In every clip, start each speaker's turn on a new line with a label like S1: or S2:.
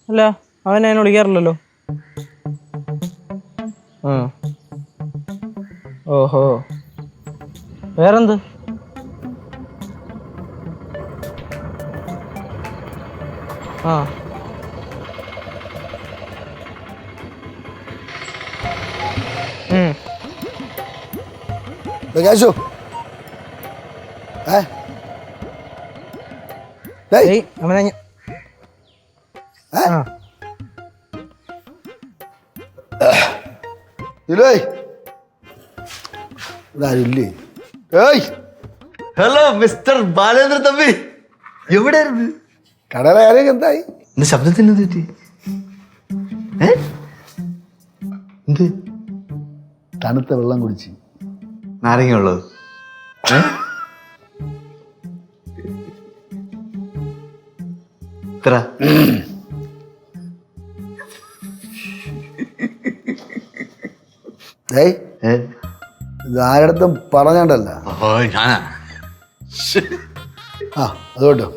S1: അല്ല അവൻ എന്നെ വിളിക്കാറില്ലല്ലോ. ആ ഓഹോ വേറെന്ത്? ആ
S2: കേശു
S1: അവനെ ആ
S2: ഇതാരില്ലേ?
S3: ഹലോ മിസ്റ്റർ ബാലേന്ദ്ര തമ്പി, എവിടെയായിരുന്നു?
S2: കടയുടെ കാര്യം എന്തായി?
S3: എന്റെ ശബ്ദത്തിന് എന്ത് പറ്റി? എന്ത്?
S2: തണുത്ത വെള്ളം കുടിച്ച്.
S3: നാരങ്ങ ഉള്ളത്? ഇത്ര
S2: ഇത് ആരടുത്തും പറഞ്ഞണ്ടല്ല.
S3: ഞാനാ?
S2: ആ അതുകൊണ്ടോ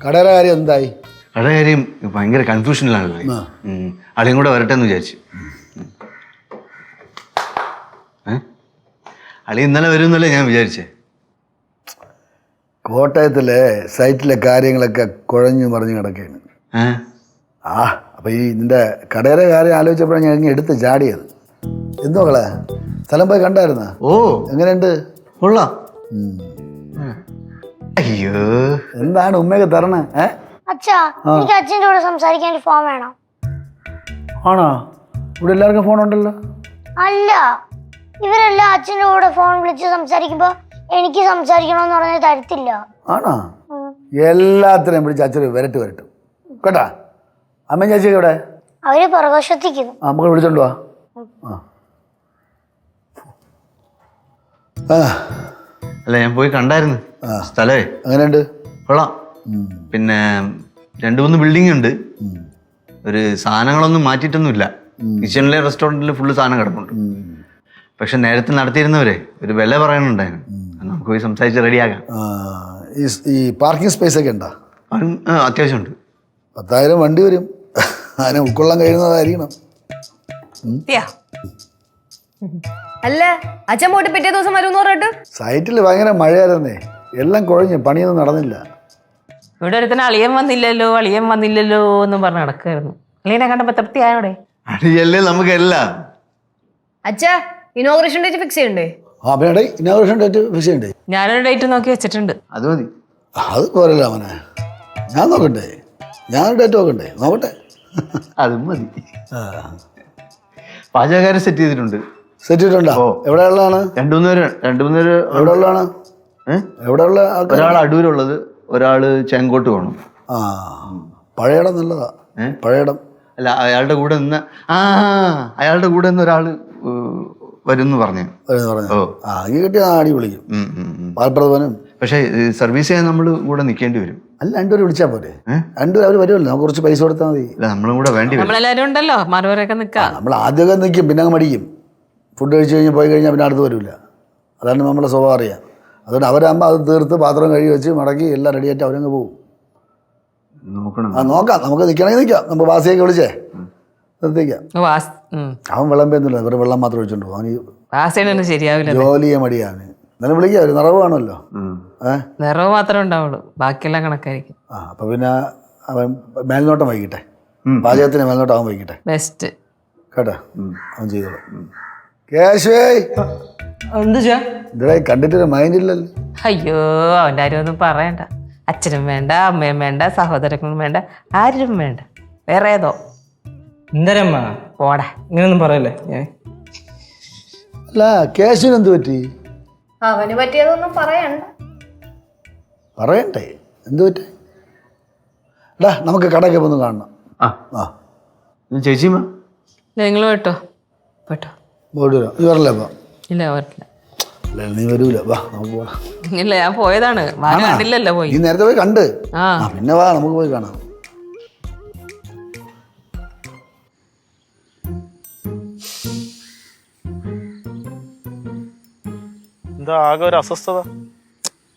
S2: കടയുടെ കാര്യം എന്തായി?
S3: കട കാര്യം ഭയങ്കര കൺഫ്യൂഷനിലാണ്. അളിയും കൂടെ വരട്ടെ എന്ന് വിചാരിച്ചു. അളി ഇന്നലെ വരുമെന്നല്ലേ ഞാൻ വിചാരിച്ചേ.
S2: കോട്ടയത്തിലെ സൈറ്റിലെ കാര്യങ്ങളൊക്കെ കുഴഞ്ഞു മറിഞ്ഞു കിടക്കുകയാണ്. അപ്പൊ ഈ നിന്റെ കടയുടെ കാര്യം ആലോചിച്ചപ്പോഴാണ് ഞാൻ എടുത്ത് ചാടിയത്. എന്തോ കളെ സ്ഥലം പോയി കണ്ടായിരുന്ന?
S3: ഓ
S2: എങ്ങനെയുണ്ട്?
S3: കൊള്ളാം. അയ്യോ
S2: എന്താണ് ഉമ്മയൊക്കെ തരണേ?
S4: അച്ഛാ എനിക്ക് അച്ഛൻ്റെ കൂടെ സംസാരിക്കാൻ ഒരു ഫോൺ വേണം.
S2: ആണോ? ഇവിടെ എല്ലാവർക്കും ഫോൺ ഉണ്ടല്ലോ.
S4: അല്ല, ഇവരെല്ലാം അച്ഛൻ്റെ കൂടെ ഫോൺ വിളിച്ച് സംസാരിക്കുമ്പോ എനിക്ക് സംസാരിക്കണമെന്ന് പറഞ്ഞാൽ തരത്തില്ല.
S2: ആണോ? എല്ലാത്തിനെയും വിളിച്ച് അച്ഛൻ വരട്ട് കേട്ടാ. അമ്മ ചേച്ചിയൊക്കെ ഇവിടെ?
S4: അവര് പ്രകാശത്തിക്കുന്നു.
S2: നമുക്ക് വിളിച്ചോണ്ട് വാ.
S3: അല്ല ഞാൻ പോയി കണ്ടായിരുന്നു സ്ഥലേ.
S2: എങ്ങനെയുണ്ട്?
S3: കൊള്ളാം. പിന്നെ 2-3 ബിൽഡിംഗ് ഉണ്ട്. ഒരു സാധനങ്ങളൊന്നും മാറ്റിയിട്ടൊന്നുമില്ല. കിച്ചണിലെ റെസ്റ്റോറൻറ്റിൽ ഫുള്ള് സാധനം കിടപ്പുണ്ട്. പക്ഷെ നേരത്തെ നടത്തിയിരുന്നവരെ ഒരു വില പറയണുണ്ടായിരുന്നു. നമുക്ക് പോയി സംസാരിച്ച് റെഡിയാക്കാം.
S2: ഈ പാർക്കിംഗ് സ്പേസ് ഒക്കെ ഉണ്ടോ?
S3: അത്യാവശ്യമുണ്ട്.
S2: 10,000 വണ്ടി വരും. അതിനെ ഉൾക്കൊള്ളാൻ കഴിയുന്നതായിരിക്കണം.
S5: അല്ല അച്ഛൻ പോയിട്ട് പിറ്റേ ദിവസം വരുമെന്ന് പറഞ്ഞിട്ട്
S2: സൈറ്റിൽ ഭയങ്കര മഴയായിരുന്നേ. എല്ലാം കുഴഞ്ഞു, പണിയൊന്നും നടന്നില്ല.
S1: ഇവിടെ ഒരുത്തന്നെ അളിയൻ വന്നില്ലല്ലോ എന്നും പറഞ്ഞ് നടക്കായിരുന്നു. അളിയനെ കണ്ടപ്പോ തൃപ്തിയായോടെ?
S3: അടിയല്ലേ നമുക്കെല്ലാം.
S5: അച്ഛാ ഇനോഗ്രേഷൻ ഡേറ്റ് ഫിക്സ് ചെയ്യണ്ടേ?
S2: ഇനോഗ്രേഷൻ ഡേറ്റ് ഫിക്സ് ചെയ്യണ്ടേ?
S1: ഞാനൊരു ഡേറ്റ് നോക്കി വെച്ചിട്ടുണ്ട്.
S3: അത് മതി.
S2: അത് പോരല്ല അവനെ. ഞാൻ നോക്കട്ടെ, ഞാനൊരു ഡേറ്റ് നോക്കട്ടെ.
S3: അതും മതി. പാചകക്കാരെ സെറ്റ് ചെയ്തിട്ടുണ്ട്.
S2: സെറ്റ് ചെയ്തിട്ടുണ്ടോ? എവിടെയുള്ളതാണ്?
S3: 2-3 പേര്.
S2: എവിടെയുള്ളതാണ്? എവിടെയുള്ള ആൾക്കാർ?
S3: ഒരാൾ അടൂരുള്ളത്, ഒരാള് ചെങ്കോട്ട് പോകണം.
S2: പഴയടം നല്ലതാ. പഴയടം
S3: അല്ല അയാളുടെ കൂടെ നിന്ന് അയാളുടെ കൂടെ നിന്ന് ഒരാള് വരും പറഞ്ഞു.
S2: ഈ കിട്ടിയ ആടി വിളിക്കും. പാൽപ്രദവനും.
S3: പക്ഷെ സർവീസ് ചെയ്യാൻ നമ്മൾ കൂടെ നിൽക്കേണ്ടി വരും.
S2: അല്ല 2 പേര് വിളിച്ചാൽ പോരെ? 2 പേര് അവർ വരുമല്ലോ. നമുക്ക് കുറച്ച് പൈസ കൊടുത്താൽ മതി.
S3: നമ്മളും കൂടെ വേണ്ടി വരും.
S1: നമ്മളെല്ലാരും ഉണ്ടല്ലോ, മാറുവരൊക്കെ നിൽക്കാം.
S2: നമ്മൾ ആദ്യമൊക്കെ നിൽക്കും, പിന്നെ അങ്ങ് മടിക്കും. ഫുഡ് കഴിച്ച് കഴിഞ്ഞ് പോയി കഴിഞ്ഞാൽ പിന്നെ അടുത്ത് വരില്ല. അതാണ് നമ്മുടെ സ്വഭാവം അറിയാം. അതുകൊണ്ട് അവരാകുമ്പോൾ അത് തീർത്ത് പാത്രം കഴുകി വെച്ച് മടക്കി എല്ലാം റെഡിയായിട്ട് അവരങ്ങ് പോകും. നോക്കാം, നമുക്ക് നിൽക്കണമെങ്കിൽ നിൽക്കാം. നമുക്ക് വാസിയൊക്കെ വിളിച്ചേ നിർത്തിക്കാം. അവൻ വിളമ്പൊന്നുമില്ല, ഇവർ വെള്ളം മാത്രം ഒഴിച്ചോണ്ട് പോകും.
S1: ശരിയാവില്ല,
S2: ജോലിയെ മടിയാണ്. എന്നാലും വിളിക്കാം, ഒരു നിറവ് കാണുമല്ലോ.
S1: നിറവ് മാത്രമേ ഉണ്ടാവുള്ളൂ, ബാക്കിയെല്ലാം കണക്കായിരിക്കും.
S2: അപ്പൊ പിന്നെ അവൻ മേൽനോട്ടം വൈകിട്ടെ, പാചകത്തിന് മേൽനോട്ടം അവൻ വൈകിട്ടെ.
S1: ബെസ്റ്റ്
S2: കേട്ടോ, അവൻ ചെയ്തോളൂ. കേശവേ ഇതേ കണ്ടിട്ടൊരു മൈൻഡ് ഇല്ലല്ലോ.
S1: അയ്യോ അവൻ്റെ ആരും ഒന്നും പറയണ്ട. അച്ഛനും വേണ്ട, അമ്മയും വേണ്ട, സഹോദരങ്ങളും വേണ്ട, ആരും വേണ്ട. വേറെ ഏതോ എന്തരമ്മ പോടാ, ഇങ്ങനൊന്നും പറയല്ലേ.
S2: അല്ല കേശുവിന് എന്ത് പറ്റി?
S5: അവന് പറ്റിയതൊന്നും
S2: പറയണ്ടേ? എന്ത് പറ്റി? എടാ നമുക്ക് കടയൊക്കെ ഒന്ന് കാണണം.
S3: ചേച്ചിമ്മ
S1: നിങ്ങൾ പോയിട്ടോ.
S2: പോയിട്ട് വരാം. നീ വരല്ലേ? അപ്പം
S1: ഇല്ല വരില്ല.
S2: നീ വരൂല, വാ നമുക്ക് പോകാം.
S1: ഇല്ല ഞാൻ പോയതാണ്, കണ്ടില്ലല്ലോ. പോയി
S2: നീ നേരത്തെ പോയി കണ്ട്. പിന്നെ വാ നമുക്ക് പോയി കാണാം.
S6: എന്താ ആകെ ഒരു അസ്വസ്ഥത?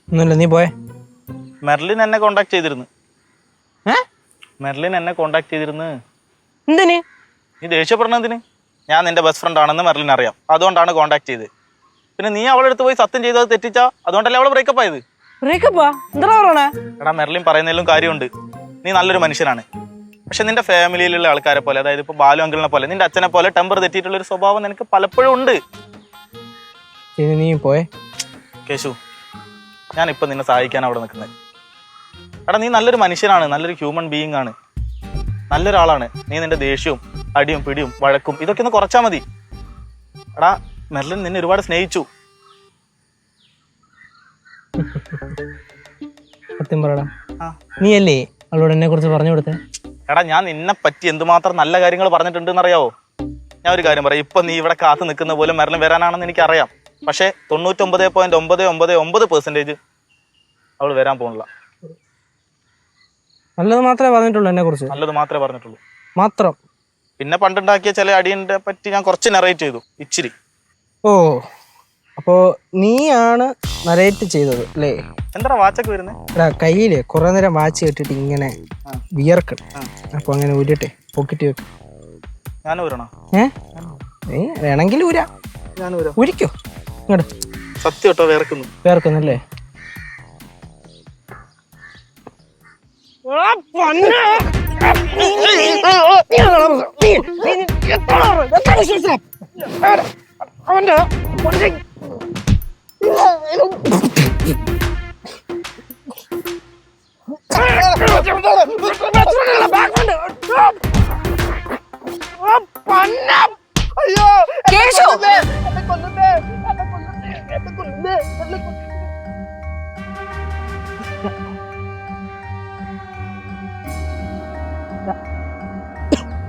S1: ഒന്നുമില്ല, നീ പോയേ.
S6: മെർലിൻ എന്നെ കോണ്ടാക്ട് ചെയ്തിരുന്നു. മെർലിൻ എന്നെ കോണ്ടാക്ട് ചെയ്തിരുന്നു.
S1: എന്തിന്?
S6: നീ ദേഷ്യപ്പെടണതിന്? ഞാൻ നിന്റെ ബെസ്റ്റ് ഫ്രണ്ട് ആണെന്ന് മെർലിൻ അറിയാം, അതുകൊണ്ടാണ് കോണ്ടാക്ട് ചെയ്ത്. പിന്നെ നീ അവളുടെ അടുത്ത് പോയി സത്യം ചെയ്തത് തെറ്റിച്ചാ, അതുകൊണ്ടല്ലേ അവള് ബ്രേക്കപ്പ് ആയത്. എടാ മെർലിൻ പറയുന്നതിലും കാര്യമുണ്ട്. നീ നല്ലൊരു മനുഷ്യനാണ്, പക്ഷെ നിന്റെ ഫാമിലിയിലുള്ള ആൾക്കാരെ പോലെ, അതായത് ഇപ്പൊ ബാലു അങ്കിളിനെ പോലെ, നിന്റെ അച്ഛനെ പോലെ ടെമ്പർ തെറ്റിയിട്ടുള്ള ഒരു സ്വഭാവം നിനക്ക് പലപ്പോഴും ഉണ്ട്.
S1: നീ പോയെ
S6: കേശു, ഞാനിപ്പോൾ നിന്നെ സഹായിക്കാൻ അവിടെ നിൽക്കുന്നത്. എടാ നീ നല്ലൊരു മനുഷ്യനാണ്, നല്ലൊരു ഹ്യൂമൻ ബീയിങ് ആണ്, നല്ലൊരാളാണ്. നീ നിന്റെ ദേഷ്യവും അടിയും പിടിയും വഴക്കും ഇതൊക്കെ ഒന്ന് കുറച്ചാൽ മതി. എടാ മെർലിൻ നിന്നെ ഒരുപാട് സ്നേഹിച്ചു.
S1: സത്യം പറയടാ, നീയല്ലേ അവളോട് എന്നെ കുറിച്ച് പറഞ്ഞു കൊടുത്തേ?
S6: എടാ ഞാൻ നിന്നെ പറ്റി എന്തുമാത്രം നല്ല കാര്യങ്ങൾ പറഞ്ഞിട്ടുണ്ടെന്ന് അറിയാവോ? ഞാൻ ഒരു കാര്യം പറയാം, ഇപ്പൊ നീ ഇവിടെ കാത്തു നിൽക്കുന്ന പോലെ മെർലിൻ വരാനാണെന്ന് എനിക്കറിയാം. പക്ഷെ 99.999% അവൾ വരാൻ പോകുന്നില്ല.
S1: നല്ലത് മാത്രമേ പറഞ്ഞിട്ടുള്ളൂ എന്നെ കുറിച്ച്?
S6: നല്ലത് മാത്രമേ പറഞ്ഞിട്ടുള്ളൂ
S1: മാത്രം.
S6: പിന്നെ പണ്ടുണ്ടാക്കിയ ചില അടിയന്റെ പറ്റി ഞാൻ കുറച്ച് നറേറ്റ് ചെയ്തു, ഇച്ചിരി.
S1: ഓ, അപ്പോ നീയാണ് നരേറ്റ് ചെയ്തത് അല്ലേ?
S6: എന്താ വാച്ചൊക്കെ വരുന്നത്?
S1: എടാ കയ്യില് കുറെ നേരം വാച്ച് കെട്ടിട്ട് ഇങ്ങനെ വിയർക്കണം. അപ്പൊ അങ്ങനെ ഊരിട്ടെ പോക്കറ്റ് വെക്ക.
S6: ഞാൻ ഊരണോ?
S1: നീ വേണമെങ്കിൽ ഊരാ.
S6: ഞാൻ ഊരാ?
S1: ഊരിക്കോ ഇങ്ങോട്ട്.
S6: സത്യം കേട്ടോ, വേർക്കുന്നു.
S1: വേർക്കുന്നല്ലേ?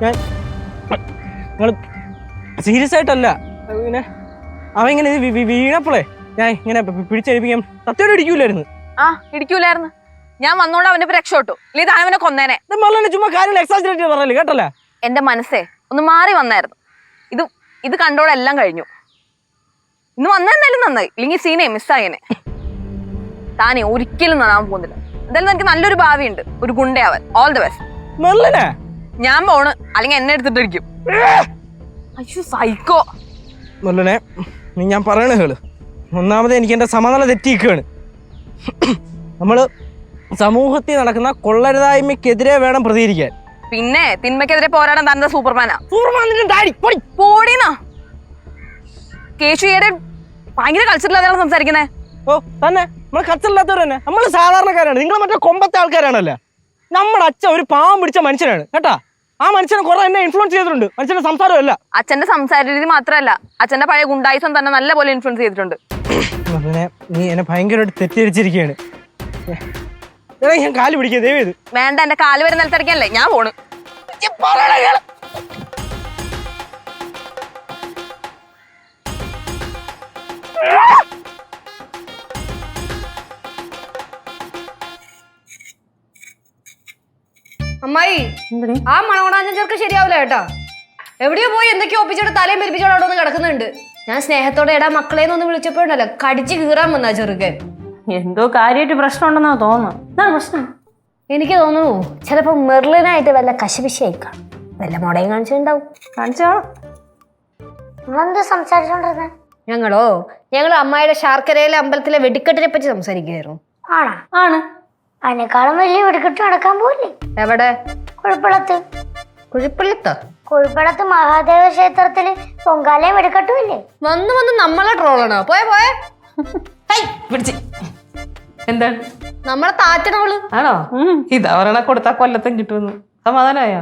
S1: ഞാൻ സീരിയസ് ആയിട്ടല്ല, ഇങ്ങനെ അവൻ ഇങ്ങനെ വീണപ്പോളേ ഞാൻ ഇങ്ങനെ പിടിച്ചെടുപ്പിക്കാൻ സത്യം ഇടിക്കൂലായിരുന്നു.
S5: ഇടിക്കൂലായിരുന്നു. ഞാൻ വന്നോണ്ട് അവന്റെ രക്ഷപ്പെട്ടു, ഇല്ലേ താൻ അവനെ കൊന്നേനെ.
S1: ചുമ്മാ കാര്യങ്ങൾ എക്സാജറേറ്റ് പറഞ്ഞല്ലേ, കേട്ടല്ലേ?
S5: എന്റെ മനസ്സേ ഒന്ന് മാറി വന്നായിരുന്നു. ഇത് കണ്ടോടെ എല്ലാം കഴിഞ്ഞു. ഇന്ന് വന്നെന്തായാലും നന്നായി, ഇല്ലെങ്കിൽ സീനെ മിസ്സായേനെ. താനേ ഒരിക്കലും നന്നാൻ പോകുന്നില്ല. എന്തായാലും എനിക്ക് നല്ലൊരു ഭാവിയുണ്ട്, ഒരു ഗുണ്ടയാവാൻ. All the best. ഞാൻ പോണ്, അല്ലെങ്കിൽ എന്നെ എടുത്തിട്ടിരിക്കും. അയ്യോ സൈക്കോ.
S1: മുല്ലനെ, നീ ഞാൻ പറയണ കേള്. ഒന്നാമത് എനിക്ക് എൻ്റെ സമനില തെറ്റിയിരിക്കുകയാണ്. നമ്മള് സമൂഹത്തിൽ നടക്കുന്ന കൊള്ളരുതായ്മയ്ക്കെതിരെ വേണം പ്രതികരിക്കാൻ.
S5: പിന്നെ തിന്മയ്ക്കെതിരെ പോരാടാൻ തന്നെ സൂപ്പർമാനാ. കേശുയുടെ ഭയങ്കര കൾച്ചറില്ലാതെയാണ് സംസാരിക്കുന്നേ.
S1: ഓ തന്നെ, നമ്മൾ കൾച്ചറില്ലാത്തവർ തന്നെ. നമ്മൾ സാധാരണക്കാരാണ്, നിങ്ങൾ മറ്റേ കൊമ്പത്തെ ആൾക്കാരാണല്ലോ. നമ്മുടെ അച്ഛൻ ഒരു പാവം പിടിച്ച മനുഷ്യനാണ് കേട്ടാ. ആ മനുഷ്യനെ കുറെ എന്നെ ഇൻഫ്ലുവൻസ് ചെയ്തിട്ടുണ്ട്. മനുഷ്യന്റെ സംസാരമല്ല,
S5: അച്ഛന്റെ സംസാര രീതി മാത്രമല്ല, അച്ഛന്റെ പഴയ ഗുണ്ടായിസം തന്നെ നല്ല പോലെ ഇൻഫ്ലുവൻസ് ചെയ്തിട്ടുണ്ട്.
S1: നീ എന്നെ ഭയങ്കരമായിട്ട് തെറ്റിദ്ധരിച്ചിരിക്കുകയാണ്. ഞാൻ കാല് പിടിക്കുക ദയവേത്.
S5: വേണ്ട, എന്റെ കാല് വരെ നിലത്തിറക്കിയല്ലേ ഞാൻ പോണ്.
S7: അമ്മായി, ആ മണവണാഞ്ഞ ചെറുക്ക് ശരിയാവില്ല കേട്ടോ. എവിടെയോ പോയി എന്തൊക്കെയോ ഒപ്പിച്ചിട്ട് തലയും പെരിപ്പിച്ചോടെ അവിടെ ഒന്ന് കിടക്കുന്നുണ്ട്. ഞാൻ സ്നേഹത്തോടെ എടാ മക്കളേന്നൊന്ന് വിളിച്ചപ്പോഴല്ലോ കടിച്ച് കീറാൻ വന്നാ ചെറുക്കൻ.
S8: എന്തോ കാര്യമായിട്ട് പ്രശ്നം ഉണ്ടെന്നാ തോന്നുന്നു. എന്താണ് പ്രശ്നം?
S7: എനിക്ക് തോന്നുന്നു ചിലപ്പോ മെർലിനായിട്ട് വല്ല കശപിശയായിക്കാം, വല്ല മുടയും കാണിച്ചിട്ടുണ്ടാവും.
S8: കാണിച്ചോ?
S4: നിങ്ങളെന്താ സംസാരിച്ചോണ്ടിരുന്നെ?
S7: ഞങ്ങള് അമ്മായിയുടെ ശാർക്കരയിലെ അമ്പലത്തിലെ വെടിക്കെട്ടിനെ പറ്റി സംസാരിക്കുകയായിരുന്നു.
S4: ആണോ?
S8: ആണ്.
S4: അതിനേക്കാളും വലിയ വെടിക്കെട്ട് നടക്കാൻ പോയില്ലേ?
S7: എവിടെ?
S4: കുഴപ്പളത്ത്.
S7: കുഴിപ്പള്ളത്തോ?
S4: കുഴിപ്പളത്ത് മഹാദേവ ക്ഷേത്രത്തില് പൊങ്കാലയും വെടിക്കെട്ടുമില്ലേ?
S7: വന്ന് നമ്മളെ ട്രോളാണോ? പോയേ
S1: പിടിച്ച് എന്താണ്
S7: നമ്മളെ താറ്റണവള്
S1: ആണോ? ഇതാ പറയണ കൊടുത്താ കൊല്ലത്തും കിട്ടുമെന്ന്. സമാധാനമായോ?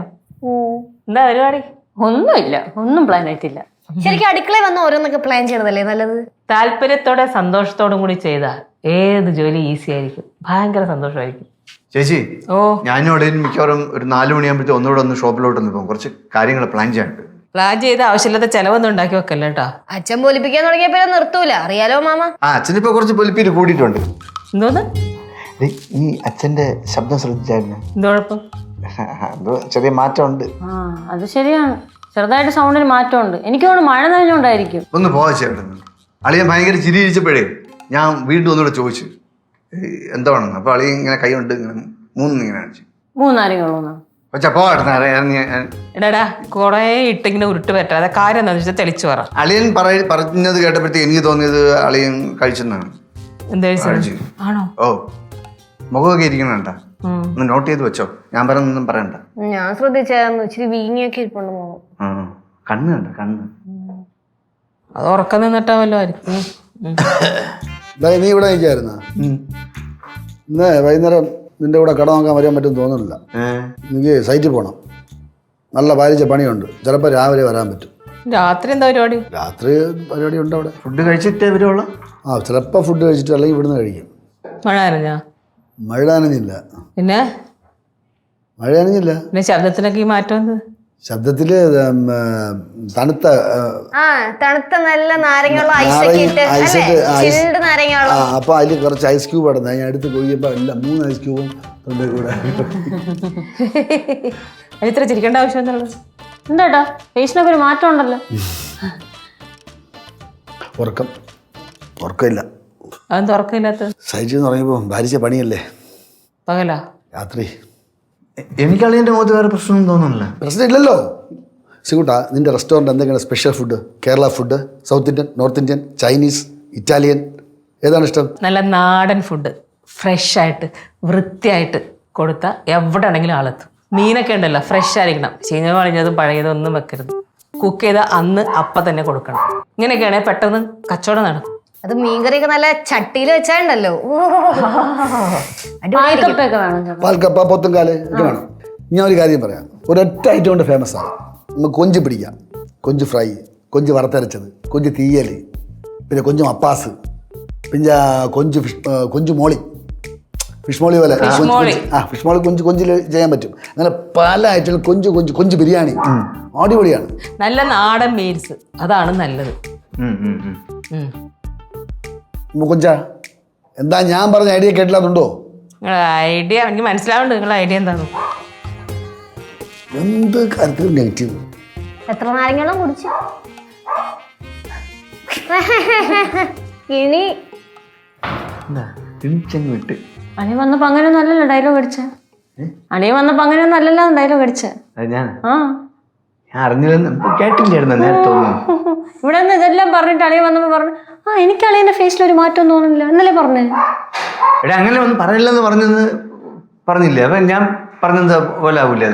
S1: എന്താ പരിപാടി?
S8: ഒന്നുമില്ല, ഒന്നും പ്ലാൻ ആയിട്ടില്ല.
S7: ശരിക്കും അടുക്കളയിൽ വന്ന് ഓരോന്നൊക്കെ പ്ലാൻ ചെയ്യണതല്ലേ നല്ലത്?
S1: താല്പര്യത്തോടെ സന്തോഷത്തോടും കൂടി ചെയ്താൽ ഏത് ജോലി ഈസി ആയിരിക്കും, ഭയങ്കര സന്തോഷമായിരിക്കും.
S3: ചേച്ചി,
S1: ഓ
S3: ഞാനും അവിടെ മിക്കവാറും ഒരു 4 മണിയാകുമ്പോഴത്തെ ഒന്നുകൂടെ ഒന്ന് ഷോപ്പിലോട്ട് ഒന്ന് പോകും. കുറച്ച് കാര്യങ്ങൾ പ്ലാൻ ചെയ്യാനുണ്ട്.
S1: പ്ലാൻ ചെയ്ത് ആവശ്യമില്ലാത്ത ചെലവൊന്നും ഉണ്ടാക്കി വെക്കല്ല കേട്ടോ.
S7: അച്ഛൻ പോലിപ്പിക്കാൻ തുടങ്ങിയപ്പോ നിർത്തൂല, അറിയാലോ മാമ.
S3: അച്ഛനിപ്പോ കുറച്ച് പൊലിപ്പീര് കൂടിയിട്ടുണ്ട്.
S1: എന്തോന്ന്?
S3: ഈ അച്ഛന്റെ ശബ്ദം ശ്രദ്ധിച്ചായിരുന്നു?
S1: എന്തോ കുഴപ്പം?
S3: ചെറിയ മാറ്റമുണ്ട്.
S8: അത് ശരിയാണ്, ചെറുതായിട്ട് സൗണ്ടിന് മാറ്റമുണ്ട്. എനിക്ക് തോന്നുന്നു മഴ നനഞ്ഞുകൊണ്ടായിരിക്കും.
S3: ഒന്ന് പോവാ. അളിയൻ ഭയങ്കര ചിരി ഇരിച്ചപ്പോഴേ ഞാൻ വീണ്ടും ഒന്നുകൂടെ ചോദിച്ചു എന്താണെന്ന്. അപ്പൊ അളിയൻ ഇങ്ങനെ കൈ കൊണ്ട് ഇങ്ങനെ 3 ഇങ്ങനെ കാണിച്ചു.
S8: 3 നാരങ്ങളുന്ന
S3: കൊച്ചാ പോട്ടെ ഇറങ്ങി.
S9: എടാ കൊറേ ഇട്ടിങ്ങനെ ഉരുട്ട് പറ്റാതെ കാര്യം എന്താണെന്ന് വെച്ചാൽ തെളിച്ചു പറ.
S3: അളിയൻ പറഞ്ഞത് കേട്ടപ്പോഴത്തേക്ക് എനിക്ക് തോന്നിയത് അളിയൻ കഴിച്ചെന്നാണ്.
S9: എന്താ
S3: കഴിച്ചു.
S9: ആണോ?
S3: ഓ മുഖമൊക്കെ ഇരിക്കണ ഒന്ന് നോട്ട് ചെയ്ത് വെച്ചോ. ഞാൻ പറഞ്ഞൊന്നും പറയണ്ട.
S7: ഞാൻ ശ്രദ്ധിച്ചായിരുന്നു, ഇച്ചിരി വീങ്ങിയൊക്കെ ഇരിപ്പുണ്ട് മോള്.
S3: കണ്ണ് കണ്ട കണ്ണ്.
S9: അത് ഉറക്കം നിന്നിട്ടാവല്ലോ ആയിരിക്കും.
S2: നീ ഇവിടെ നിൽക്കായിരുന്ന ഇന്ന് വൈകുന്നേരം നിന്റെ കൂടെ കട നോക്കാൻ വരാൻ പറ്റും തോന്നുന്നില്ല. എനിക്ക് സൈറ്റിൽ പോകണം, നല്ല പാലിച്ച പണിയുണ്ട്. ചിലപ്പോൾ രാവിലെ വരാൻ പറ്റും.
S9: രാത്രി എന്താ പരിപാടി?
S2: രാത്രി പരിപാടി ഉണ്ട് അവിടെ.
S3: ഫുഡ് കഴിച്ചിട്ടേ വരുവുള്ളൂ. ചിലപ്പോൾ ഫുഡ് കഴിച്ചിട്ട് അല്ലെങ്കിൽ ഇവിടുന്ന് കഴിക്കും.
S9: മഴ നനഞ്ഞാ?
S2: മഴ നനഞ്ഞില്ല.
S9: പിന്നെ
S2: മഴ നനഞ്ഞില്ല.
S9: പിന്നെ ശബ്ദത്തിനൊക്കെ ഈ മാറ്റം എന്ത്?
S2: ശബ്ദത്തിൽ തണുത്ത
S7: നല്ല നാരങ്ങ
S2: അപ്പോൾ അതിൽ കുറച്ച് ഐസ് ക്യൂബ് ഇടുന്നത്. ഞാൻ എടുത്ത് കൊയ്യപ്പോൾ എല്ലാം 3 ഐസ് ക്യൂബും തൊണ്ടേ കൂടെ.
S9: ഇത്ര ചിരിക്കേണ്ട ആവശ്യം എന്നുള്ളത് എന്താ? ഫേസിനൊക്കെ ഒരു മാറ്റം ഉണ്ടല്ലോ.
S2: ഉറക്കമില്ല.
S9: അതെന്താ ഉറക്കമില്ലാത്ത?
S2: സൈറ്റിൽ നിന്ന് തുടങ്ങിയപ്പോൾ ഭാരിച്ച പണിയല്ലേ.
S9: പകലാ?
S2: രാത്രി.
S3: എനിക്ക് അളിയൻ്റെ മുഖത്ത് വേറെ പ്രശ്നമൊന്നും തോന്നുന്നില്ല.
S2: പ്രശ്നമില്ലല്ലോ. സിഗുട്ടാ, നിന്റെ റെസ്റ്റോറൻറ്റ് എന്തൊക്കെയാണ് special food? Kerala food, south Indian, north Indian, Chinese, Italian, ഏതാണ് ഇഷ്ടം?
S9: നല്ല നാടൻ ഫുഡ് ഫ്രഷ് ആയിട്ട് വൃത്തിയായിട്ട് കൊടുത്താൽ എവിടെ ആണെങ്കിലും ആളെത്തും. മീനൊക്കെ ഉണ്ടല്ലോ ഫ്രഷ് ആയിരിക്കണം. ചീഞ്ഞ വളഞ്ഞതും പഴയതും ഒന്നും വെക്കരുത്. കുക്ക് ചെയ്ത അന്ന് അപ്പം തന്നെ കൊടുക്കണം. ഇങ്ങനെയൊക്കെയാണെങ്കിൽ പെട്ടെന്ന് കച്ചവടം നടക്കും.
S7: അത് മീൻകറിയൊക്കെ നല്ല ചട്ടിയിൽ വെച്ചാണ്ടല്ലോ.
S2: പാൽക്കപ്പ, പൊത്തുംകാല് ഒക്കെ വേണം. ഞാൻ ഒരു കാര്യം പറയാം. ഒരൊറ്റ ഐറ്റം കൊണ്ട് ഫേമസ് ആണ്. നമുക്ക് കൊഞ്ച് പിടിക്കാം. കൊഞ്ച് ഫ്രൈ, കൊഞ്ച് വറുത്തരച്ചത്, കൊഞ്ച് തീയൽ, പിന്നെ കൊഞ്ച് മപ്പാസ്, പിന്നെ കൊഞ്ച് മോളി, ഫിഷ് മോളി പോലെ. ഫിഷ് മോളി കൊഞ്ചിൽ ചെയ്യാൻ പറ്റും. അങ്ങനെ പല ഐറ്റങ്ങൾ. കൊഞ്ച് ബിരിയാണി അടിപൊളിയാണ്.
S9: നല്ല നാടൻ മീൽസ് അതാണ് നല്ലത്.
S2: കൊഞ്ചാ എന്താ ഞാൻ പറഞ്ഞ ഐഡിയ കേട്ടില്ലാതുണ്ടോ?
S9: ഐഡിയ എനിക്ക് മനസ്സിലാവുന്നുണ്ട്. നിങ്ങളുടെ ഐഡിയ എന്താണ്?
S2: എന്ത് കാര്യത്തിലും നെഗറ്റീവ്.
S7: എത്ര നാരങ്ങളും കുടിച്ചു? ഇനി
S3: വിട്ട്
S8: അളിയൻ വന്നപ്പോ അങ്ങനെയൊന്നും അല്ലല്ലോ ഡയലോഗ് അടിച്ച. അളിയൻ വന്നപ്പോ അങ്ങനെയൊന്നും അല്ലല്ലോ ഡയലോഗ് അടിച്ച.
S3: ഞാൻ അറിഞ്ഞില്ലെന്ന് കേട്ടില്ലായിരുന്നു നേരത്തെ.
S8: ഇവിടെ നിന്ന് ഇതെല്ലാം പറഞ്ഞിട്ട് അളിയൻ വന്നപ്പോ പറഞ്ഞു, എനിക്ക് അളിയന്റെ ഫേസിൽ ഒരു മാറ്റം തോന്നുന്നില്ല എന്നല്ലേ പറഞ്ഞേ?
S3: എടാ അങ്ങനെ ഒന്നും പറയില്ലെന്ന് പറഞ്ഞില്ലേ? അപ്പൊ ഞാൻ പറഞ്ഞത് പോലെ ആവൂലേ?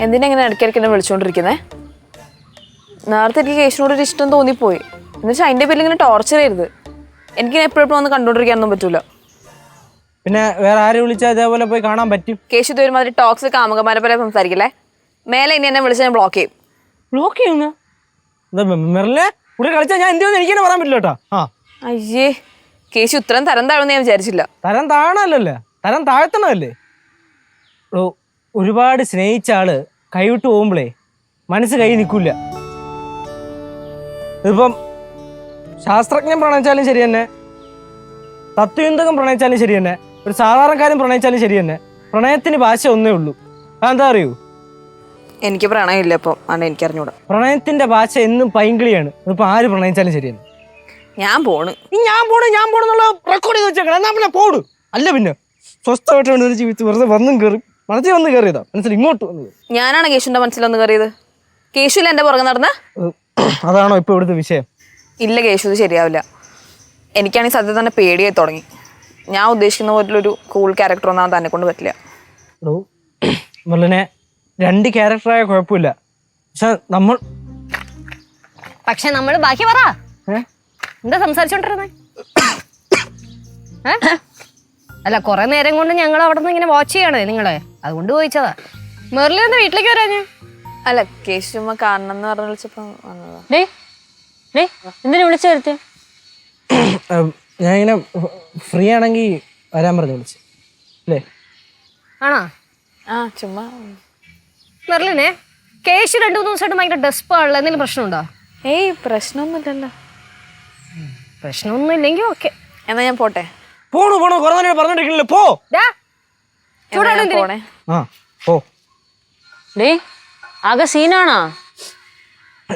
S5: എന്തിനാ ഇങ്ങനെ ഇടയ്ക്കിടയ്ക്ക് എന്നെ വിളിച്ചുകൊണ്ടിരിക്കുന്നേ? നേരത്തെ എനിക്ക് കേശിനോട് ഒരു ഇഷ്ടം തോന്നിപ്പോയി. എന്നുവെച്ചാൽ അതിൻ്റെ പേരിൽ ഇങ്ങനെ ടോർച്ചർ ചെയ്യരുത്. എനിക്കിങ്ങനെ എപ്പോഴും വന്ന് കണ്ടുകൊണ്ടിരിക്കാനൊന്നും പറ്റൂല.
S1: പിന്നെ വേറെ ആരെ വിളിച്ചാൽ അതേപോലെ പോയി കാണാൻ പറ്റും.
S5: കേശു ഇത് ഒരുമാതിരി ടോക്സിക് കാമുകന്മാരെ പോലെ സംസാരിക്കില്ലേ. മേലെ ഇനി എന്നെ വിളിച്ചാൽ ഞാൻ ബ്ലോക്ക് ചെയ്യും.
S1: ബ്ലോക്ക് ചെയ്യുന്ന മെറിലെ കൂടെ കളിച്ചാൽ ഞാൻ എന്തെന്ന് എനിക്ക് തന്നെ പറയാൻ പറ്റില്ല കേട്ടോ.
S5: അയ്യേ, കേശു ഇത്രയും തരം താഴ്ന്ന് ഞാൻ വിചാരിച്ചില്ല.
S1: തരം താഴണല്ലോ, തരം താഴ്ത്തണമല്ലേ. ഒരുപാട് സ്നേഹിച്ച ആള് കൈവിട്ട് പോകുമ്പോഴേ മനസ്സ് കൈ നിൽക്കില്ല. ഇതിപ്പം ശാസ്ത്രജ്ഞൻ പ്രണയിച്ചാലും ശരി തന്നെ, തത്വചിന്തകം പ്രണയിച്ചാലും ശരി തന്നെ, ഒരു സാധാരണക്കാരൻ പ്രണയിച്ചാലും ശരി തന്നെ, പ്രണയത്തിന് ഭാഷ ഒന്നേ ഉള്ളൂ. അതെന്താ അറിയൂ?
S5: എനിക്ക് പ്രണയമില്ല ഇപ്പം. ആണ് എനിക്കറിഞ്ഞൂടാ.
S1: പ്രണയത്തിന്റെ ഭാഷ എന്നും പൈങ്കിളിയാണ്. ഇതിപ്പോ ആര് പ്രണയിച്ചാലും ശരി തന്നെ.
S5: ഞാൻ പോണ്
S1: പോണെന്നുള്ള റെക്കോർഡ് ചെയ്ത് വെച്ചേക്കണം. എന്നാ പിന്നെ പോടും. അല്ല പിന്നെ സ്വസ്ഥമായിട്ട് ജീവിച്ച് വെറുതെ വന്നും കയറി മനസ്സിൽ വന്ന് കയറിയതാ. മനസ്സിൽ ഇങ്ങോട്ട് വന്നത്
S5: ഞാനാണ് കേശുവിന്റെ മനസ്സിലൊന്ന് കയറിയത്. കേശുവിൽ എന്റെ പുറകെ നടന്ന്.
S1: അതാണോ ഇപ്പൊ ഇവിടുത്തെ വിഷയം?
S5: ഇല്ല കേശു, ഇത് ശരിയാവില്ല. എനിക്കാണെങ്കിൽ സത്യം തന്നെ പേടിയായി തുടങ്ങി. ഞാൻ ഉദ്ദേശിക്കുന്ന പോലൊരു കൂൾ ക്യാരക്ടർ ഒന്നും തന്നെ കൊണ്ട് പറ്റില്ല.
S1: മെർലിനെ 2 ക്യാരക്ടറായ കുഴപ്പമില്ല.
S7: പക്ഷെ നമ്മൾ ബാക്കി പറ. എന്താ സംസാരിച്ചോണ്ടിരുന്നേ? അല്ല, കൊറേ നേരം കൊണ്ട് ഞങ്ങൾ അവിടെ നിന്ന് ഇങ്ങനെ വാച്ച് ചെയ്യണേ നിങ്ങളെ, അതുകൊണ്ട് ചോദിച്ചതാ. മെർലിൻ എന്താ വീട്ടിലേക്ക് വരാഞ്ഞ്?
S5: അല്ല, കേശുമ്മ കാണണം എന്ന് പറഞ്ഞ് വിളിച്ചപ്പോ വന്നതാ.
S8: എന്തിനു വിളിച്ചു വരുത്തേ?
S1: ഞാനിങ്ങനെ ഫ്രീ ആണെങ്കിൽ വരാൻ പറഞ്ഞു വിളിച്ചു അല്ലേ?
S7: ആണോ?
S5: ചുമ്മാ.
S7: മെർലിനെ കേശു 2-3 ദിവസമായിട്ട് ഭയങ്കര ഡെസ്പാണല്ലോ. എന്തെങ്കിലും പ്രശ്നമുണ്ടോ?
S5: ഏയ്, പ്രശ്നമൊന്നുമില്ലല്ലോ.
S7: പ്രശ്നമൊന്നും ഇല്ലെങ്കിൽ ഓക്കെ.
S5: എന്നാ ഞാൻ പോട്ടെ.
S1: പോണു കുറെ നേരം പറഞ്ഞിട്ടില്ല. പോ.
S7: ചൂടാണ് എന്തിന്?
S5: പോണേ.
S1: ആ ഓ
S8: ഡേ ആകെ സീനാണോ?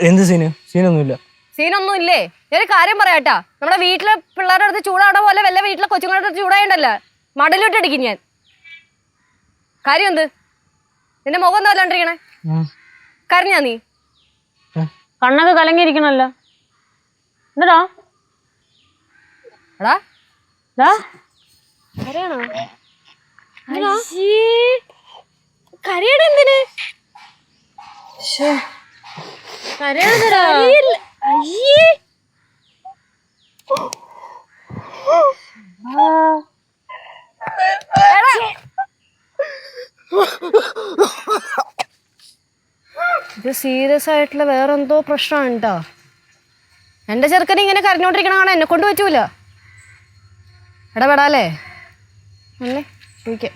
S1: എന്ത് സീനൊന്നുമില്ല.
S7: സീനൊന്നും ഇല്ലേ? ഞാനൊരു കാര്യം പറയാട്ടാ, നമ്മുടെ വീട്ടിലെ പിള്ളേരുടെ അടുത്ത് ചൂടാവണ പോലെ വല്ല വീട്ടിലെ കൊച്ചുങ്ങളുടെ അടുത്ത് ചൂടായണ്ടല്ല മടലിട്ടടിക്കും ഞാൻ. കാര്യം എന്ത്? നിന്റെ മുഖം എന്താ വല്ലാണ്ടിരിക്കണേ? കരഞ്ഞാ നീ?
S8: കണ്ണൊക്കെ കലങ്ങിയിരിക്കണല്ലോ. എന്താ
S7: എടാ
S8: കരയാണോ?
S7: കരയണ എന്തിന്? ഇത് സീരിയസ് ആയിട്ടുള്ള വേറെന്തോ പ്രശ്നമാണ് കേട്ടോ. എന്റെ ചെറുക്കനെ ഇങ്ങനെ കരഞ്ഞോണ്ടിരിക്കണ കാണാൻ എന്നെ കൊണ്ട് പറ്റൂല. ഇടപെടാല്ലേ? അല്ലേ ചോദിക്കാം.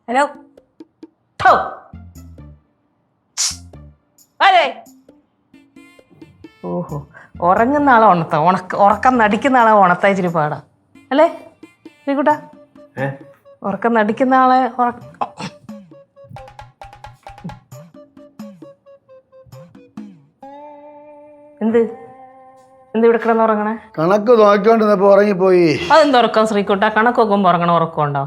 S9: ഹലോ ഓഹോ, ഉറങ്ങുന്ന ആളെ ഉറക്കം നടിക്കുന്ന ആളെ ഉണർത്താൻ ഇച്ചിരി പാടാ അല്ലേ ശ്രീകുട്ടാ? ഉറക്കം നടിക്കുന്ന ആളെ എന്ത് ഇവിടെ കിടന്ന് ഉറങ്ങണേ?
S2: കണക്ക് നോക്കിക്കൊണ്ടിരുന്നപ്പോ ഉറങ്ങിപ്പോയി.
S9: അതെന്ത് ഉറക്കം ശ്രീകുട്ട? കണക്ക് നോക്കുമ്പോ ഉറങ്ങണ ഉറക്കമുണ്ടോ?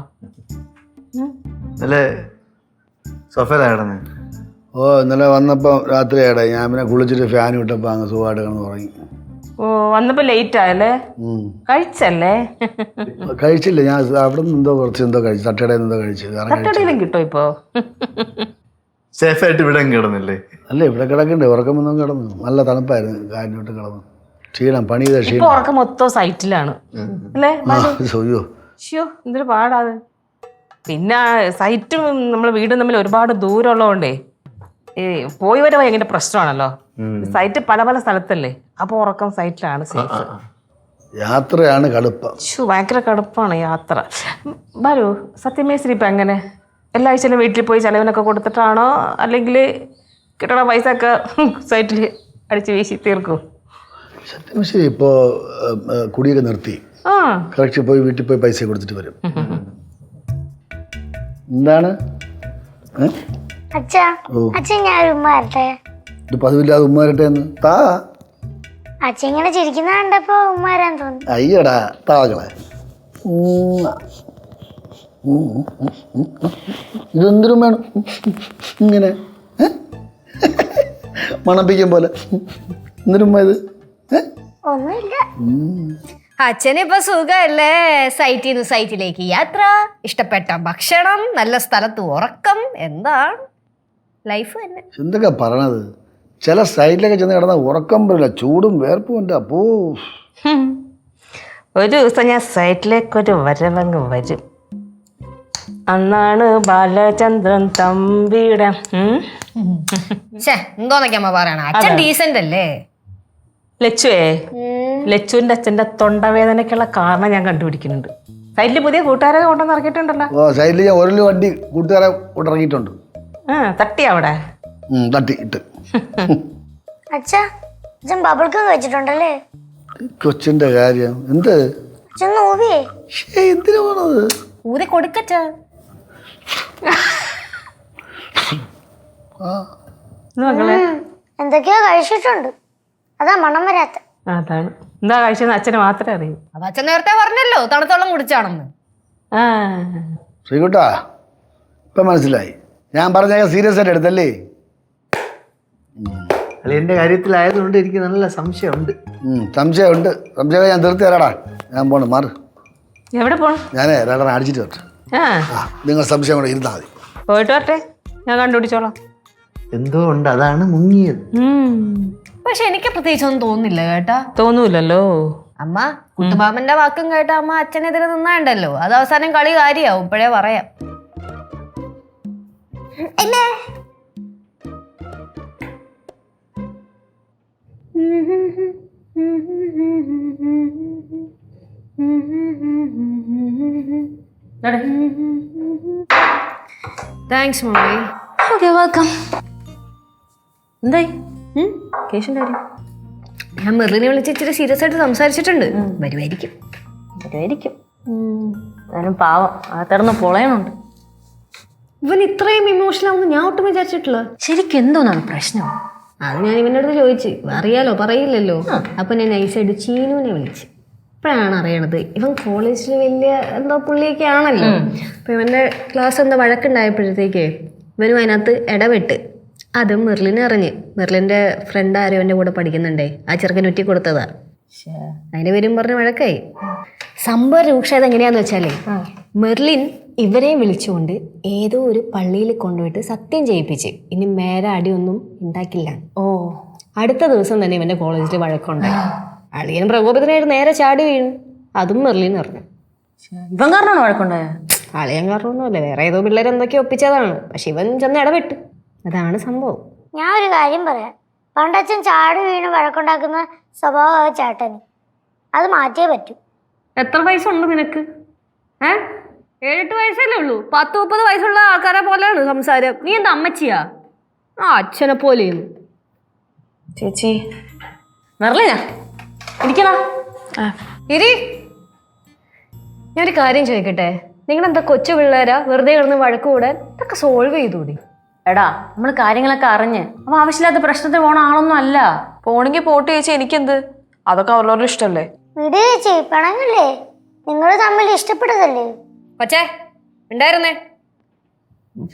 S2: ഓ ഇന്നലെ വന്നപ്പോ രാത്രിയാടെ ഞാൻ പിന്നെ കുളിച്ചിട്ട് ഫാൻ വിട്ടപ്പോ അങ്ങ് സുഖമായിട്ട് കിടന്ന് ഉറങ്ങി.
S9: ഓ വന്നപ്പോ ലേറ്റ് ആയല്ലേ? കഴിച്ചല്ലേ?
S2: കഴിച്ചില്ല, ഞാൻ അവിടെ നിന്ന് എന്തോ കഴിച്ചു, തട്ടടയിൽ എന്തോ കഴിച്ചു.
S9: തട്ടടയിലും കിട്ടോ ഇപ്പൊ?
S3: സേഫായിട്ട് ഇവിടെ കിടന്നില്ലേ?
S2: അല്ല ഇവിടെ കിടക്കണ്ടേ, ഉറക്കം വന്നും കിടന്നു. നല്ല തണുപ്പായിരുന്നു, കാറ്റിനോട്ട് കിടന്നു. ക്ഷീണം, പണി ചെയ്ത ക്ഷീണം.
S9: ഉറക്കം മൊത്തം സൈറ്റിലാണ് അല്ലേ?
S2: അയ്യോ
S9: എന്തൊരു പാടാത്. പിന്നെ സൈറ്റും നമ്മളെ വീടും തമ്മിൽ ഒരുപാട് ദൂരമുള്ളതുകൊണ്ടേ പോയി വരെ ഭയങ്കര പ്രശ്നമാണല്ലോ. സൈറ്റ് പല പല സ്ഥലത്തല്ലേ, അപ്പൊ ഉറക്കം സൈറ്റിലാണ് സേഫ്.
S2: യാത്രയാണ് കടുപ്പം.
S9: ഭയങ്കര കടുപ്പാണ് യാത്ര. ബാലു, സത്യമേശ്വരി ഇപ്പൊ എങ്ങനെ? എല്ലാ ആഴ്ചയിലും വീട്ടിൽ പോയി ചെലവിനൊക്കെ കൊടുത്തിട്ടാണോ, അല്ലെങ്കിൽ കിട്ടണ പൈസ ഒക്കെ സൈറ്റിൽ അടിച്ച് വീശി തീർക്കും?
S2: സത്യമേശ്വരി ഇപ്പോ കുടിയൊക്കെ നിർത്തി. കറക്റ്റ് പോയി വീട്ടിൽ പോയി പൈസ കൊടുത്തിട്ട് വരും. എന്താണ്
S4: അച്ഛൻ ഞാൻ ഒരു ഉമ്മ വരട്ടെ?
S2: ഇത് പതിവില്ലാതെ ഉമ്മ വരട്ടെ എന്ന് താ.
S4: അച്ഛൻ ഇങ്ങനെ ചിരിക്കുന്ന കണ്ടപ്പോ ഉമ്മ വരാൻ തോന്നി.
S2: അയ്യടാ താകളെ, ഇതെന്തിനും വേണം ഇങ്ങനെ മണപ്പിക്കും പോലെ? എന്തിനും ഇത്
S4: ഒന്നുമില്ല.
S7: അച്ഛനിപ്പൊ സുഖല്ലേ? സൈറ്റിൽ നിന്ന് സൈറ്റിലേക്ക് യാത്ര, ഇഷ്ടപ്പെട്ട ഭക്ഷണം, നല്ല സ്ഥലത്ത് ഉറക്കം. എന്താണ് ലൈഫ് തന്നെ.
S2: എന്തൊക്കെ പറയണത്? ചില സൈറ്റിലൊക്കെ ചെന്ന് കിടന്ന ഉറക്കം വരില്ല, ചൂടും വേർപ്പും ഉണ്ട്. അപ്പോ
S9: ഒരു ദിവസം ഞാൻ സൈറ്റിലേക്കൊരു വരവങ്ങ് വരും. അന്നാണ് ബാലചന്ദ്രൻ തമ്പിയുടെ
S7: എന്തോന്നൊക്കെ അമ്മ പറയണ? അച്ഛൻ ഡീസന്റ് അല്ലേ?
S9: ലച്ചുവിന്റെ അച്ഛന്റെ തൊണ്ടവേദനയ്ക്കുള്ള കാരണം ഞാൻ കണ്ടുപിടിക്കുന്നുണ്ട്. സൈറ്റില് പുതിയ കൂട്ടുകാരെ കൊണ്ടുവന്ന് ഇറക്കിയിട്ടുണ്ടല്ലോ.
S2: ഓ സൈറ്റിൽ ഞാൻ ഒരു വണ്ടി കൂട്ടുകാരെ കൊണ്ടിറങ്ങിയിട്ടുണ്ട്.
S9: തട്ടി അവിടെ
S2: തട്ടി ഇട്ട്.
S4: അച്ഛൻ ബബിൾഗം കഴിച്ചിട്ടുണ്ടല്ലേ?
S2: കൊച്ചിന്റെ കാര്യം എന്ത്? എന്തിനാ പോണത്?
S7: ഊതി കൊടുക്കച്ച.
S4: എന്തൊക്കെയോ കഴിച്ചിട്ടുണ്ട്, അതാ മണം വരാത്ത.
S9: അതാണ്. എന്താ കഴിച്ചെന്ന് അച്ഛന് മാത്രമേ അറിയൂ.
S7: അത് അച്ഛൻ നേരത്തെ പറഞ്ഞല്ലോ, തണുത്തോളം കുടിച്ചാണെന്ന്.
S2: ശ്രീകുട്ടാ, ഇപ്പൊ മനസ്സിലായി. ഞാൻ പറഞ്ഞ സീരിയസ് ആയിട്ട് എടുത്തല്ലേ?
S3: എന്റെ കാര്യത്തിലായതുകൊണ്ട് എനിക്ക് നല്ല സംശയമുണ്ട്.
S2: സംശയം ഞാൻ തീർത്ത് തരാടാ. ഞാൻ പോണം, മാറ്.
S9: എവിടെ പോണം?
S2: ഞാനേ രണ്ടെണ്ണം അടിച്ചിട്ട് വരട്ടെ. നിങ്ങൾ സംശയം കൂടെ ഇരുന്നാൽ മതി.
S9: പോയിട്ട് വരട്ടെ, ഞാൻ കണ്ടുപിടിച്ചോളാം.
S3: എന്തോ ഉണ്ട്, അതാണ് മുങ്ങിയത്.
S7: പക്ഷെ എനിക്ക് പ്രത്യേകിച്ചൊന്നും തോന്നുന്നില്ല കേട്ടാ.
S9: തോന്നൂലല്ലോ.
S7: അമ്മ കുട്ടുമാമന്റെ വാക്കും കേട്ടാ അമ്മ അച്ഛനെതിരെ നിന്നാണ്ടല്ലോ, അത് അവസാനം കളി കാര്യാവും. ഇപ്പോഴേ പറയാം. താങ്ക്സ് മോളി.
S8: Okay welcome.
S9: എന്തായി കേശുന്റെ കാര്യം?
S7: ഞാൻ മെറിലിനെ വിളിച്ച് ഇച്ചിരി സീരിയസ് ആയിട്ട് സംസാരിച്ചിട്ടുണ്ട്. വരുമായിരിക്കും.
S8: ഞാനും പാവം അകത്തിടന്ന് പൊളയണുണ്ട്.
S7: ഇവൻ ഇത്രയും ഇമോഷണൽ ആവുമെന്ന് ഞാൻ ഒട്ടും വിചാരിച്ചിട്ടില്ല.
S8: ശരിക്കും എന്തോന്നാണ് പ്രശ്നം?
S7: അത് ഞാൻ ഇവൻ്റെ അടുത്ത് ചോദിച്ചു. അറിയാലോ, പറയില്ലല്ലോ. അപ്പൊ ഞാൻ നൈസായിട്ട് ചീനുവിനെ വിളിച്ചു. ഇപ്പോഴാണ് അറിയണത് ഇവൻ കോളേജിൽ വലിയ എന്തോ പുള്ളിയൊക്കെ ആണല്ലോ. അപ്പൊ ഇവന്റെ ക്ലാസ് എന്താ വഴക്കുണ്ടായപ്പോഴത്തേക്ക് ഇവനും അതിനകത്ത് ഇടപെട്ട്. അതും മെർലിനെ അറിഞ്ഞ്. മെർലിന്റെ ഫ്രണ്ട് ആരും എൻ്റെ കൂടെ പഠിക്കുന്നുണ്ടേ, ആ ചെറുക്കൻ ഒറ്റി കൊടുത്തതാ. അതിന്റെ പേരും പറഞ്ഞ് വഴക്കായി. സംഭവം രൂക്ഷമായത് എങ്ങനെയാന്ന് വെച്ചാലേ, മെർലിൻ ഇവരെ വിളിച്ചുകൊണ്ട് ഏതോ ഒരു പള്ളിയിൽ കൊണ്ടുപോയിട്ട് സത്യം ചെയ്യിപ്പിച്ച് ഇനി മേലെ അടിയൊന്നും ഉണ്ടാക്കില്ല. അടുത്ത ദിവസം തന്നെ ഇവന്റെ കോളേജിൽ വഴക്കുണ്ടായി. അളിയൻ പ്രകോപിതനായിട്ട് നേരെ ചാടി വീണു. അതും മെർലിൻ അറിഞ്ഞു.
S8: ഇവൻ കാരണമാണോ വഴക്കുണ്ടായ?
S7: അളിയൻ കാരണമൊന്നുമല്ല, വേറെ ഏതോ പിള്ളേർ എന്തൊക്കെയോ ഒപ്പിച്ചതാണ്. പക്ഷെ ഇവൻ ചെന്ന് ഇടപെട്ട്. അതാണ് സംഭവം.
S4: ഞാൻ ഒരു കാര്യം പറയാം. പണ്ടച്ഛൻ ചാടി വീണ് വഴക്കുണ്ടാക്കുന്ന സ്വഭാവ ചേട്ടന് അത് മാറ്റിയേ പറ്റൂ.
S7: എത്ര വയസ്സുണ്ട് നിനക്ക്? 7-8 വയസ്സല്ലേ ഉള്ളൂ. 10-30 വയസ്സുള്ള ആൾക്കാരെ പോലെയാണ് സംസാരം. നീ എന്താ അമ്മച്ചിയാ? ആ അച്ഛനെ പോലെയും.
S8: ചേച്ചി മെർലിനാ ഇരിക്കണോ?
S7: ഇരി. ഞാനൊരു കാര്യം ചോദിക്കട്ടെ, നിങ്ങളെന്താ കൊച്ചു പിള്ളേരാ? വെറുതെ കിടന്ന് വഴക്ക് കൂടാൻ ഇതൊക്കെ സോൾവ് ചെയ്തൂടി?
S8: എടാ നമ്മൾ കാര്യങ്ങളൊക്കെ അറിഞ്ഞ് അവ ആവശ്യമില്ലാത്ത പ്രശ്നത്തിൽ പോണ ആളൊന്നും അല്ല.
S5: പോണെങ്കിൽ പോട്ട് ചേച്ചി, എനിക്കെന്ത്? അതൊക്കെ അവരോട് ഇഷ്ടമല്ലേ.
S4: വിട് ചേച്ചി, പിണങ്ങല്ലേ? നിങ്ങൾ തമ്മിൽ ഇഷ്ടപ്പെട്ടതല്ലേ?
S7: കൊച്ചേ ഉണ്ടായിരുന്നേ,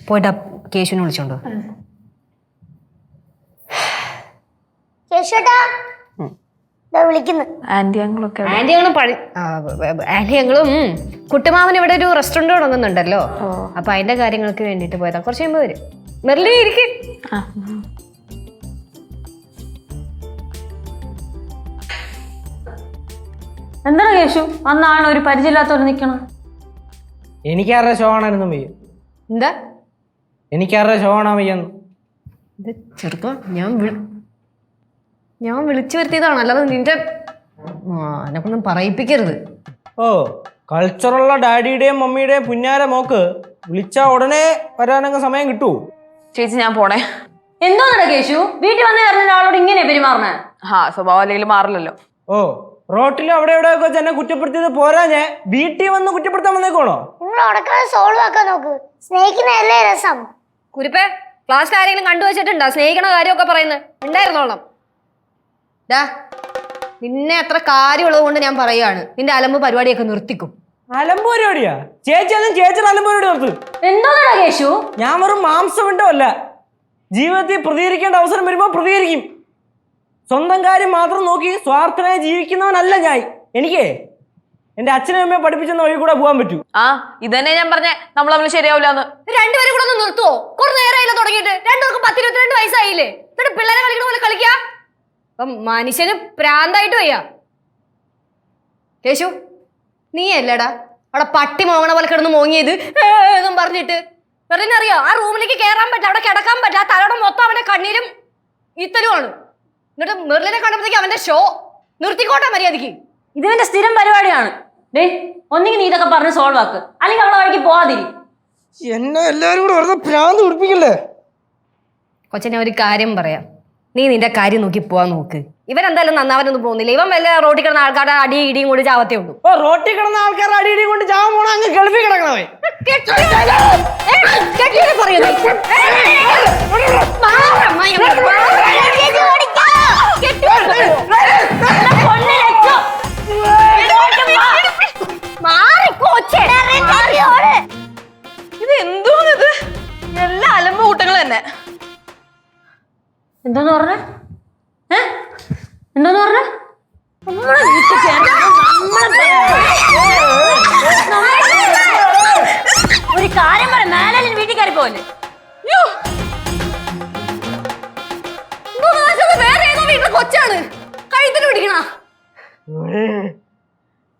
S7: പോയിട്ട് കേശുവിനെ വിളിച്ചോണ്ടോ.
S4: കേശുട്ടാ വിളിക്കുന്നു.
S5: ആന്റി അങ്കിളൊക്കെ
S7: ആന്റി ഞങ്ങളും കുട്ടുമാവൻ ഇവിടെ ഒരു റെസ്റ്റോറന്റ് തുടങ്ങുന്നുണ്ടല്ലോ. അപ്പൊ അതിന്റെ കാര്യങ്ങൾക്ക് വേണ്ടിട്ട് പോയതാ. കുറച്ച് കഴിയുമ്പോ വരും. മെർലി ഇരിക്കും.
S8: എന്താണ് കേശു അന്നാണ് ഒരു പരിചയമില്ലാത്തവർ നിക്കണം?
S1: എനിക്കാരുടെ ഷോ ആണെന്നും വയ്യ.
S7: എന്താ
S1: എനിക്കാരുടെ ഷോ ആണാൻ വയ്യെന്ന്.
S7: ഇത് ചെറുപ്പം ഞാൻ വിളിച്ചു വരുത്തിയതാണ്, അല്ലാതെ നിന്റെ എന്നെക്കൊന്നും പറയിപ്പിക്കരുത്.
S1: ഓ, കൾച്ചറുള്ള ഡാഡിയുടെയും മമ്മിയുടെയും പുന്നാര മോക്ക് വിളിച്ചാ ഉടനെ വരാനങ്ങ് സമയം കിട്ടുമോ?
S5: ചേച്ചി ഞാൻ പോണേ.
S8: എന്തോന്നടാ കേശു വീട്ടിൽ വന്ന കാരണം ഒരാളോട് ഇങ്ങനെ പെരുമാറണേ?
S5: സ്വഭാവം അല്ലെങ്കിൽ മാറില്ലല്ലോ.
S1: ഓ, റോട്ടിലും അവിടെ എവിടെ ഒക്കെ എന്നെ കുറ്റപ്പെടുത്തിയത് പോരാ, ഞാൻ വീട്ടിൽ വന്ന് കുറ്റപ്പെടുത്താൻ വന്നേക്കോണോ?
S4: നിങ്ങൾ ഉടക്കാതെ സോൾവ് ആക്കാൻ നോക്ക്. സ്നേഹിക്കുന്നതല്ലേ രസം.
S7: കുരുപ്പേ, ക്ലാസ്സിൽ ആരെങ്കിലും കണ്ടുവച്ചിട്ടുണ്ടോ സ്നേഹിക്കണ കാര്യമൊക്കെ പറയുന്നത്? ഉണ്ടായിരുന്നോളാം. നിന്നെ അത്ര കാര്യമുള്ളത് കൊണ്ട് ഞാൻ പറയുകയാണ്, നിന്റെ അലമ്പ് പരിപാടിയൊക്കെ നിർത്തിക്കും.
S1: അലമ്പ് പരിപാടിയാ? ചേച്ചി അതും ചേച്ചിയുടെ അലമ്പ് പരിപാടി നിർത്ത്.
S8: എന്തോന്നടാ കേശു?
S1: ഞാൻ വെറും മാംസമിട്ടോ അല്ല. ജീവിതത്തിൽ പ്രതികരിക്കേണ്ട അവസരം വരുമ്പോൾ പ്രതികരിക്കും. സ്വന്തം കാര്യം മാത്രം നോക്കി സ്വാർത്ഥനായി ജീവിക്കുന്നവനല്ല ഞാൻ. എനിക്ക് എന്റെ അച്ഛനും അമ്മയെ പഠിപ്പിച്ചെന്ന വഴി കൂടെ പോകാൻ പറ്റൂ.
S5: ഇതന്നെ ഞാൻ പറഞ്ഞേ, നമ്മൾ തമ്മിൽ ശരിയാവില്ലാന്ന്.
S7: രണ്ടുപേരും കൂടെ ഒന്ന് നിർത്തുവോ? കുറെ നേരമായില്ല തുടങ്ങിയിട്ട്. രണ്ടുപേർക്കും 10-22 വയസ്സായില്ലേ? എന്നിട്ട് പിള്ളേരെ കളിക്കണ പോലെ കളിക്കാ? അപ്പം മനുഷ്യന് പ്രാന്തായിട്ട് വയ്യ. കേശു, നീ അല്ലേടാ അവിടെ പട്ടി മോങ്ങണ പോലെ കിടന്ന് മോങ്ങിയത് എന്നും പറഞ്ഞിട്ട്? വെറുതെ അറിയോ, ആ റൂമിലേക്ക് കയറാൻ പറ്റില്ല, അവിടെ കിടക്കാൻ പറ്റില്ല. ആ തലയുടെ മൊത്തം അവന്റെ കണ്ണീരും ഈത്തലുമാണ്. എന്നിട്ട് മെർലിനെ കണ്ടപ്പോഴത്തേക്ക് അവന്റെ ഷോ നിർത്തിക്കോട്ടെ മര്യാദക്ക്.
S8: ഇതിന്റെ സ്ഥിരം പരിപാടിയാണ്. ഡേ, ഒന്നെങ്കിൽ നീ ഇതൊക്കെ പറഞ്ഞ് സോൾവ് ആക്ക്, അല്ലെങ്കിൽ അവളെ വഴിക്ക് പോവാതിരി.
S1: എന്നെ എല്ലാവരും കൂടെ വെറുതെ ഭ്രാന്ത് പിടിപ്പിക്കല്ലേ?
S7: കൊച്ചനെ ഒരു കാര്യം പറയാം, നീ നിന്റെ കാര്യം നോക്കി പോവാൻ നോക്ക്. ഇവൻ എന്തായാലും നന്നാവാനൊന്നും പോകുന്നില്ല. ഇവൻ വല്ല റോട്ടിൽ കിടന്ന ആൾക്കാരുടെ അടിയും ഇടിയും കൂടി ചാവത്തേ ഉള്ളൂ.
S1: ഓ, റോട്ടിൽ കിടന്ന ആൾക്കാരുടെ അടി ഇടിയും കൊണ്ട് ചാവാൻ പോണ അങ്ങ് ഗൾഫിൽ കിടക്കണവേ.
S5: ഇത് എന്തോന്നിത്? എല്ലാ അലമ്പ് കൂട്ടങ്ങൾ തന്നെ.
S8: എന്തോന്ന് പറഞ്ഞേ? എന്തോന്ന് പറഞ്ഞേ? ഒരു കാര്യം പറ, മേലെ വീട്ടിൽ കയറി പോവല്ലേ?
S7: വേറെ ഏതോ വീട്ടിലെ കൊച്ചാണ് കഴുത്തിന് പിടിക്കണ.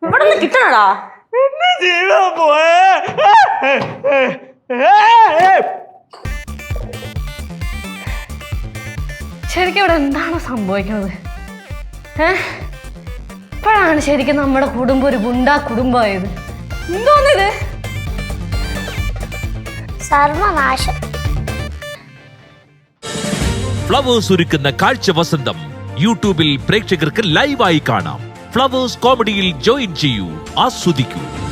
S8: ഇവിടെ നിന്ന് കിട്ടണടാ.
S7: ശരിക്കും ഇവിടെ എന്താണ് സംഭവിക്കുന്നത്? ഇപ്പോഴാണ് ശരിക്കും നമ്മുടെ കുടുംബം ഒരു ഗുണ്ടാ കുടുംബമായത്. എന്തോന്നിത്?
S4: സർവനാശം.
S10: ഫ്ലവേഴ്സ് ഒരുക്കുന്ന കാഴ്ച വസന്തം യൂട്യൂബിൽ പ്രേക്ഷകർക്ക് ലൈവായി കാണാം. ഫ്ലവേഴ്സ് കോമഡിയിൽ ജോയിൻ ചെയ്യൂ, ആസ്വദിക്കൂ.